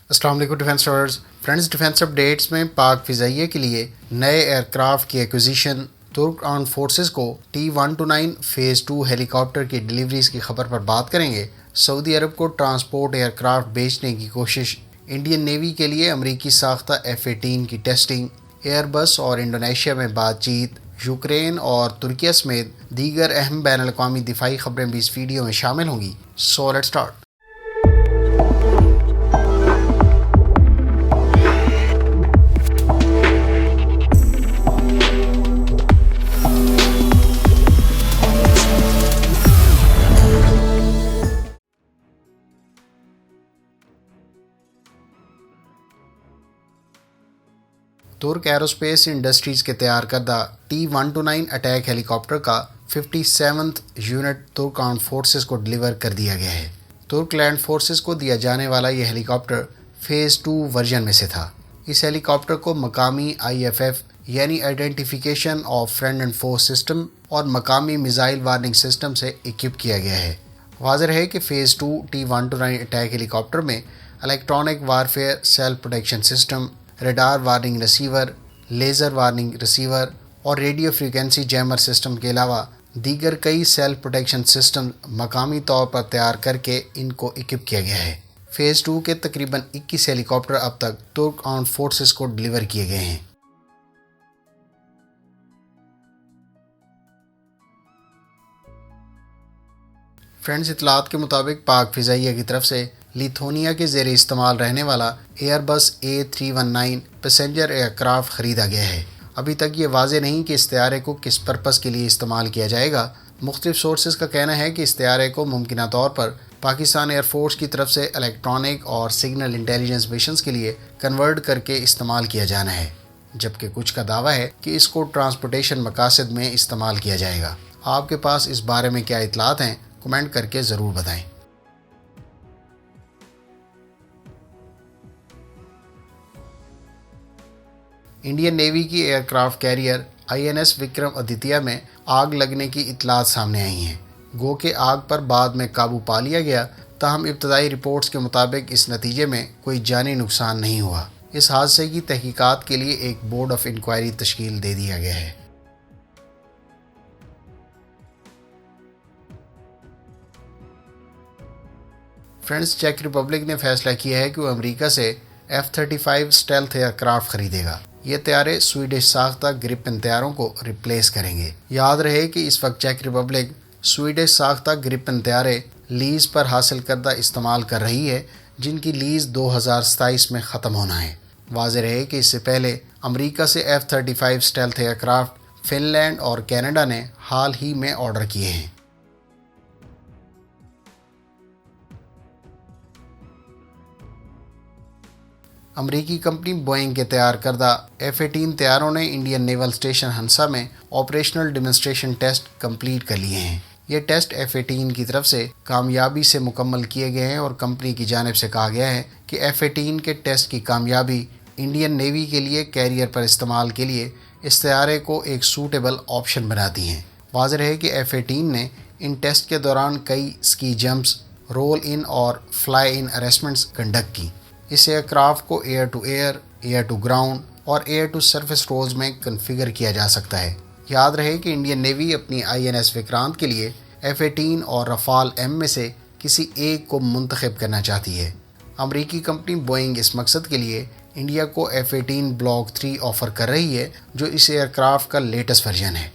السلام علیکم defence lovers friends, defence updates میں پاک فضائیہ کے لیے نئے ایئرکرافٹ کی ایکوزیشن، ترک آرمڈ فورسز کو T-129 فیز 2 ہیلی کاپٹر کی ڈیلیوریز کی خبر پر بات کریں گے۔ سعودی عرب کو ٹرانسپورٹ ایئرکرافٹ بیچنے کی کوشش، انڈین نیوی کے لیے امریکی ساختہ F-18 کی ٹیسٹنگ، ایئر بس اور انڈونیشیا میں بات چیت، یوکرین اور ترکیہ سمیت دیگر اہم بین الاقوامی دفاعی خبریں بھی اس ویڈیو میں شامل ہوں گی۔ So let's start. ترک ایروسپیس انڈسٹریز کے تیار کردہ T-129 اٹیک ہیلی کاپٹر کا 57th یونٹ ترک آرمڈ فورسز کو ڈیلیور کر دیا گیا ہے۔ ترک لینڈ فورسز کو دیا جانے والا یہ ہیلی کاپٹر فیز 2 ورژن میں سے تھا۔ اس ہیلی کاپٹر کو مقامی IFF یعنی آئیڈینٹیفیکیشن آف فرینڈ اینڈ فو سسٹم اور مقامی میزائل وارننگ سسٹم سے اکوپ کیا گیا ہے۔ واضح ہے کہ فیز 2 T-129 اٹیک ہیلی کاپٹر میں electronic warfare self protection system, radar warning receiver, laser warning receiver اور ریڈیو فریکوینسی جیمر سسٹم کے علاوہ دیگر کئی سیلف پروٹیکشن سسٹم مقامی طور پر تیار کر کے ان کو اکوپ کیا گیا ہے۔ فیز 2 کے تقریباً 21 ہیلی کاپٹر اب تک ترک آرمڈ فورسز کو ڈیلیور کیے گئے ہیں۔ فرینڈز، اطلاعات کے مطابق پاک فضائیہ کی طرف سے لیتھونیا کے زیر استعمال رہنے والا ایئر بس A319 پیسنجر ایئرکرافٹ خریدا گیا ہے۔ ابھی تک یہ واضح نہیں کہ اس طیارے کو کس پرپس کے لیے استعمال کیا جائے گا۔ مختلف سورسز کا کہنا ہے کہ اس طیارے کو ممکنہ طور پر پاکستان ایئر فورس کی طرف سے الیکٹرانک اور سگنل انٹیلیجنس مشنز کے لیے کنورٹ کر کے استعمال کیا جانا ہے، جبکہ کچھ کا دعویٰ ہے کہ اس کو ٹرانسپورٹیشن مقاصد میں استعمال کیا جائے گا۔ آپ کے پاس اس بارے میں کیا اطلاعات ہیں؟ کمنٹ کر کے ضرور بتائیں۔ انڈین نیوی کی aircraft career INS Vikram Aditya میں آگ لگنے کی اطلاعات سامنے آئی ہیں۔ گو کہ آگ پر بعد میں قابو پا لیا گیا، تاہم ابتدائی رپورٹس کے مطابق اس نتیجے میں کوئی جانی نقصان نہیں ہوا۔ اس حادثے کی تحقیقات کے لیے ایک بورڈ آف انکوائری تشکیل دے دیا گیا ہے۔ فرینڈز، چیک ریپبلک نے فیصلہ کیا ہے کہ وہ امریکہ سے F-35 اسٹیلتھ ایئرکرافٹ خریدے گا۔ یہ طیارے سویڈش ساختہ گریپن طیاروں کو ریپلیس کریں گے۔ یاد رہے کہ اس وقت چیک ریپبلک سویڈش ساختہ گریپن طیارے لیز پر حاصل کردہ استعمال کر رہی ہے، جن کی لیز 2027 میں ختم ہونا ہے۔ واضح رہے کہ اس سے پہلے امریکہ سے F-35 stealth aircraft fun land اور کینیڈا نے حال ہی میں آرڈر کیے ہیں۔ امریکی کمپنی بوئنگ کے تیار کردہ F-18 طیاروں نے انڈین نیول اسٹیشن ہنسا میں آپریشنل ڈیمونسٹریشن ٹیسٹ کمپلیٹ کر لیے ہیں۔ یہ ٹیسٹ F-18 کی طرف سے کامیابی سے مکمل کیے گئے ہیں اور کمپنی کی جانب سے کہا گیا ہے کہ F-18 کے ٹیسٹ کی کامیابی انڈین نیوی کے لیے کیریئر پر استعمال کے لیے اس طیارے کو ایک سوٹیبل آپشن بناتی ہیں۔ واضح ہے کہ F-18 نے ان ٹیسٹ کے دوران کئی اسکی جمپس، رول ان اور فلائی ان ارسٹمنٹس کنڈکٹ کی۔ اس ایئرکرافٹ کو air to air, air to ground اور ایئر ٹو سرفیس رولز میں کنفیگر کیا جا سکتا ہے۔ یاد رہے کہ انڈین نیوی اپنی INS وکرانت کے لیے F-18 اور رفال M میں سے کسی ایک کو منتخب کرنا چاہتی ہے۔ امریکی کمپنی بوئنگ اس مقصد کے لیے انڈیا کو F-18 بلاک 3 آفر کر رہی ہے، جو اس ایئرکرافٹ کا لیٹسٹ ورژن ہے۔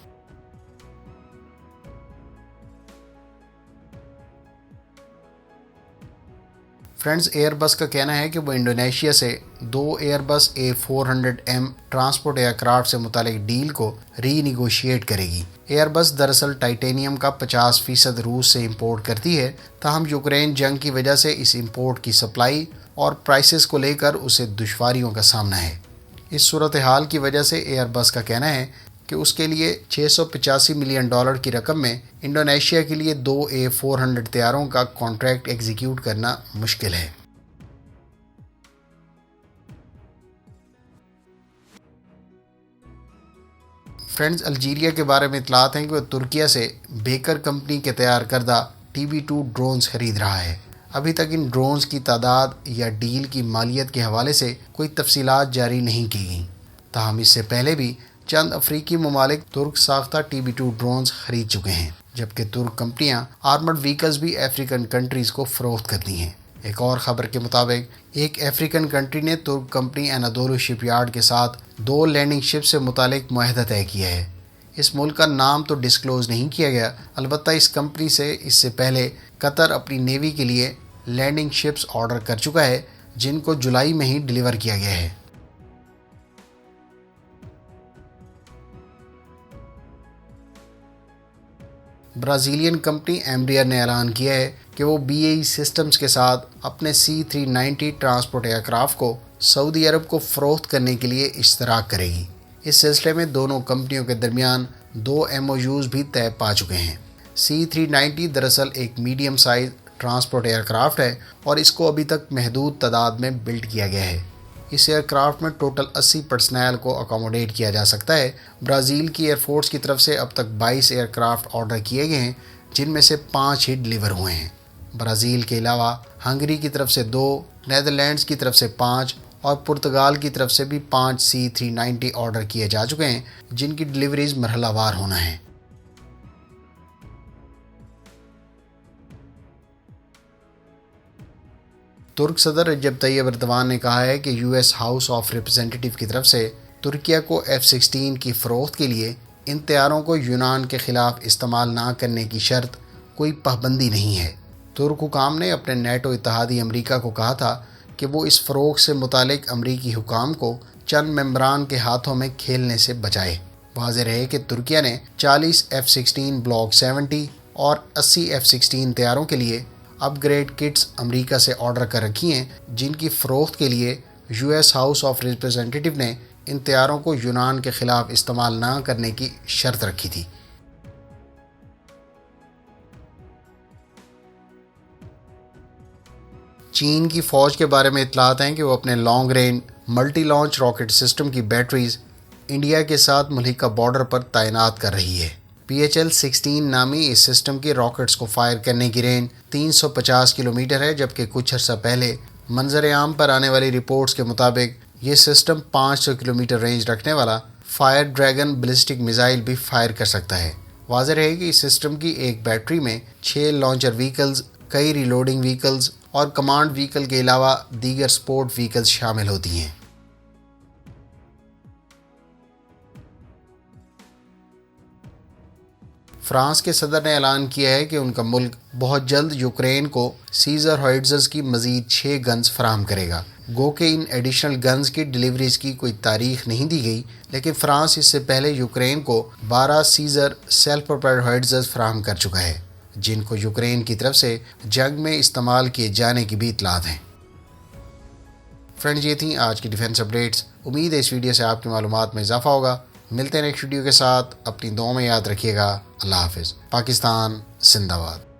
فرینڈز، ایئر بس کا کہنا ہے کہ وہ انڈونیشیا سے 2 ایئر بس A400M ٹرانسپورٹ ایئرکرافٹ سے متعلق ڈیل کو ری نیگوشیٹ کرے گی۔ ایئر بس دراصل ٹائٹینیم کا 50% روس سے امپورٹ کرتی ہے، تاہم یوکرین جنگ کی وجہ سے اس امپورٹ کی سپلائی اور پرائسز کو لے کر اسے دشواریوں کا سامنا ہے۔ اس صورتحال کی وجہ سے ایئر بس کا کہنا ہے کہ اس کے لیے $685 ملین کی رقم میں انڈونیشیا کے لیے 2 A400 طیاروں کا کانٹریکٹ ایگزیکیوٹ کرنا مشکل ہے۔ فرینڈز، الجیریا کے بارے میں اطلاعات ہیں کہ وہ ترکیہ سے بیکر کمپنی کے تیار کردہ TB2 ڈرونز خرید رہا ہے۔ ابھی تک ان ڈرونز کی تعداد یا ڈیل کی مالیت کے حوالے سے کوئی تفصیلات جاری نہیں کی گئیں، تاہم اس سے پہلے بھی چند افریقی ممالک ترک ساختہ TB2 ڈرونز خرید چکے ہیں، جبکہ ترک کمپنیاں آرمرڈ وہیکلز بھی افریقن کنٹریز کو فروخت کرتی ہیں۔ ایک اور خبر کے مطابق ایک افریقن کنٹری نے ترک کمپنی انادولو شپ یارڈ کے ساتھ 2 لینڈنگ شپ سے متعلق معاہدہ طے کیا ہے۔ اس ملک کا نام تو ڈسکلوز نہیں کیا گیا، البتہ اس کمپنی سے اس سے پہلے قطر اپنی نیوی کے لیے لینڈنگ شپس آرڈر کر چکا ہے، جن کو جولائی میں ہی ڈیلیور کیا گیا ہے۔ برازیلین کمپنی ایمبریئر نے اعلان کیا ہے کہ وہ BAE سسٹمز کے ساتھ اپنے C390 ٹرانسپورٹ ایئر کرافٹ کو سعودی عرب کو فروخت کرنے کے لیے اشتراک کرے گی۔ اس سلسلے میں دونوں کمپنیوں کے درمیان 2 MOUs بھی طے پا چکے ہیں۔ C390 دراصل ایک medium size transport aircraft ہے اور اس کو ابھی تک محدود تعداد میں بلڈ کیا گیا ہے۔ اس ایئر کرافٹ میں ٹوٹل 80 پرسنل کو اکاموڈیٹ کیا جا سکتا ہے۔ برازیل کی ایئر فورس کی طرف سے اب تک 22 ایئر کرافٹ آرڈر کیے گئے ہیں، جن میں سے 5 ہی ڈیلیور ہوئے ہیں۔ برازیل کے علاوہ ہنگری کی طرف سے 2، نیدرلینڈز کی طرف سے 5 اور پرتگال کی طرف سے بھی 5 C390 آرڈر کیے جا چکے ہیں، جن کی ڈیلیوریز مرحلہ وار ہونا ہے۔ ترک صدر رجب طیب ایردوان نے کہا ہے کہ US ہاؤس آف ریپرزینٹیٹیو کی طرف سے ترکیہ کو F-16 کی فروخت کے لیے ان طیاروں کو یونان کے خلاف استعمال نہ کرنے کی شرط کوئی پابندی نہیں ہے۔ ترک حکام نے اپنے نیٹو اتحادی امریکہ کو کہا تھا کہ وہ اس فروخت سے متعلق امریکی حکام کو چند ممبران کے ہاتھوں میں کھیلنے سے بچائے۔ واضح رہے کہ ترکیہ نے 40 F-16 بلاک 70 اور 80 F-16 طیاروں کے لیے اپ گریڈ کٹس امریکہ سے آرڈر کر رکھی ہیں، جن کی فروخت کے لیے US ہاؤس آف ریپرزینٹیٹیو نے ان طیاروں کو یونان کے خلاف استعمال نہ کرنے کی شرط رکھی تھی۔ چین کی فوج کے بارے میں اطلاعات ہیں کہ وہ اپنے long range multi launch rocket system کی بیٹریز انڈیا کے ساتھ ملحقہ بارڈر پر تعینات کر رہی ہے۔ PHL-16 نامی اس سسٹم کی راکٹس کو فائر کرنے کی رینج 350 کلومیٹر ہے، جبکہ کچھ عرصہ پہلے منظر عام پر آنے والی رپورٹس کے مطابق یہ سسٹم 500 کلومیٹر رینج رکھنے والا فائر ڈریگن بلسٹک میزائل بھی فائر کر سکتا ہے۔ واضح رہے کہ اس سسٹم کی ایک بیٹری میں 6 لانچر وہیکلز، کئی ریلوڈنگ وہیکلز اور کمانڈ وہیکل کے علاوہ دیگر سپورٹ وہیکلز شامل ہوتی ہیں۔ فرانس کے صدر نے اعلان کیا ہے کہ ان کا ملک بہت جلد یوکرین کو سیزر ہوئٹزرز کی مزید 6 گنز فراہم کرے گا۔ گو کہ ان ایڈیشنل گنز کی ڈیلیوریز کی کوئی تاریخ نہیں دی گئی، لیکن فرانس اس سے پہلے یوکرین کو 12 سیزر سیلف پروپیلڈ ہوئٹزرز فراہم کر چکا ہے، جن کو یوکرین کی طرف سے جنگ میں استعمال کیے جانے کی بھی اطلاعات ہیں۔ فرینڈز، یہ تھیں آج کی ڈیفنس اپڈیٹس۔ امید ہے اس ویڈیو سے آپ کی معلومات میں اضافہ ہوگا۔ ملتے ہیں نیکسٹ ویڈیو کے ساتھ، اپنی دعاؤں میں یاد رکھیے گا۔ اللہ حافظ۔ پاکستان زندہ باد۔